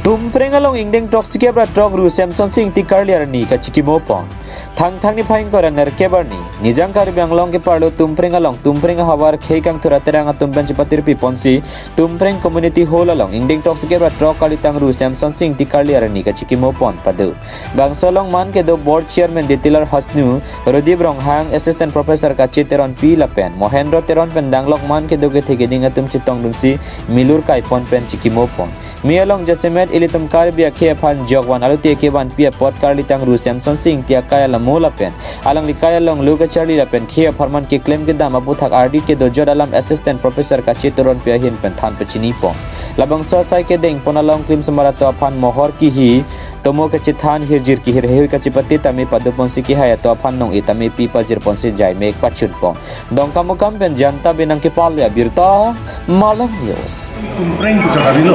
Tumpreng along ingdeng trok sikebra trok ru Samson Singh ti karliar ni ka chikimo pon thang ni phaing kora ner kebar ni nijang kar byang long ke parlo tumpreng along tumpreng hawar khei kang thura terang tumpen chipatir pi ponsi tumpreng community hall along ingdeng trok sikebra trok kali tang ru Samson Singh ti karliar ni ka chikimo pon padu bang solong man ke do board chairman ditilar hasnu rodib rong hang assistant professor ka chiteron pi lapen mohendro teron pen danglok man ke do ke thege dinga tum chitong dunsi milur kai pon pen chikimo pon mi along jasemet ilitum kar bia khe phan jogwan aluti ke ban pia pot karli tang ru Samson Singh tia kaya la mola pen alang likaya long luga charli la pen khe farman ke claim ke dam abu thak RD ke do jodalam assistant professor ka chitoron pia hin pen than pechini pon labang so sai ke deng pon along klim samara to phan mohor ki hi tomo ke chithan hirjir ki hirhe ka chipati tami padu pon si ki haya to phan nong itami pi pajir pon si jai mek pachun pon dong kamukam pen janta binang ke palya birta malam news Tumpreng kucakari lo,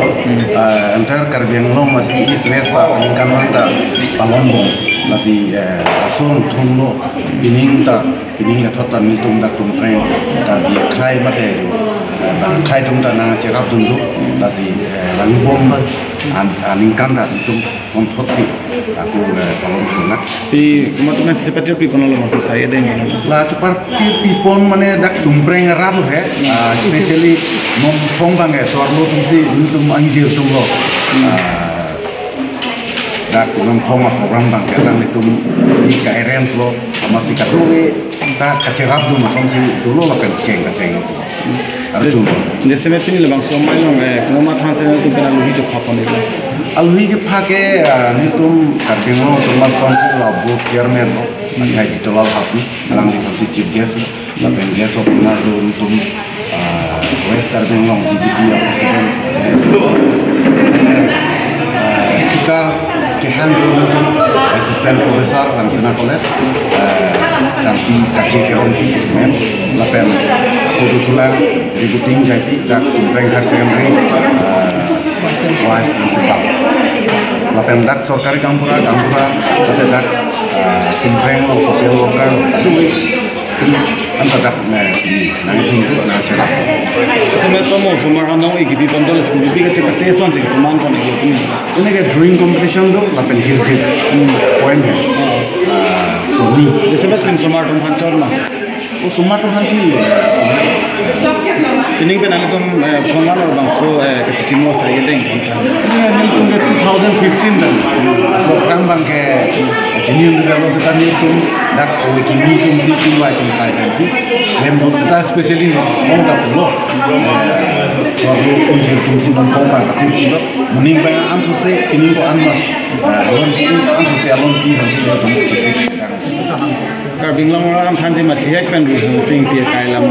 antar Karbi Anglong masih East West peningkan manda Pangonbong masih asong tung lo pining la thota mi tum da Tumpreng Karbi khai mate khai tum da na cerap tundu masih langbom aningkan da tum from thotsi aku Pangon tuna. Pi kematuan seperti pi kono lo masuk saya deh. La seperti pipon mana dak Tumpreng rabu he, especially nom phong bang he sorlo tumsi tum anjir tum lo. Dak nom phong program bang he lang tum si KRM lo masih katuwe ta kacerap dum tumsi dulu lah kenceng. Ada jumpa. Jasa macam ni lebang somai long kemana than saya tu kena luhi tu khapon itu. Aluhi ke phake ni tum Karbingo Thomas Council lah board chairman lo. Hai ditolal hasni lang di posisi chief guest la pen guest of honor lo tum West Karbingo DGP president speaker kehan assistant professor Ramsena College sampai kaji keronti men la pen kebetulan ributing jadi dak Tumpreng Higher Secondary vice principal la pen dak sorkari kampura ada dak Tumpreng lo social worker antar dak nanti itu na cerah Sebenarnya kamu semua kan dong ikut pondol sekolah tapi kita teson sih kemana kan ini ke drawing competition tu la pen hirjit point है सोनी जैसे बस किन समार तुम हांचर ना वो सुमा तो हांची ini kan ada tuh pengalaman orang bangsa ketika mau saya deng ini nih tuh 2015 dan so orang bang ke jenis yang kalau sekarang itu dak wikini tuh sih tuh wajib saya kan sih lembut kita spesialis mau tak selo soalnya kunci tuh sih mau bang tapi itu mending bang am susah ini kok anma alon itu am susah alon itu sih itu cisik Karbing long orang thanji mati hek kan di sing tiak kailam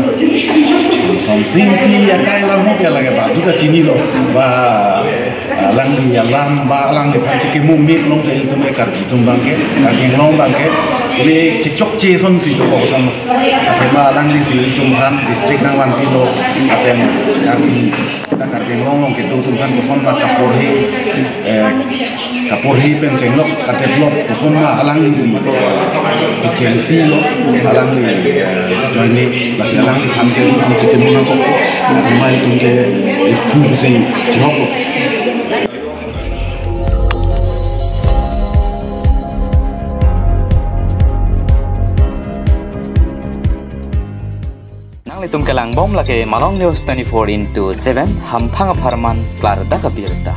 sing tiak kailam mo kaya lagi ba duda chini lo ba lang di alam ba lang di panci ke mumit long ke iltum ke karbi tum bangke karbing long bangke ini kecok ce son si to sama apa lang di si iltum han distrik nang wan pilo apen kita karbing long ke tum han ko son ba kapurhi pen cenglok kateblok ko son ma alang di si Chelsea lo alang ni join ni masih alang di hamke di cikin mana kok rumah itu ke itu sih jawab nang litum kelang bom lagi Malong News 24/7 hampang aparman klar da kabirta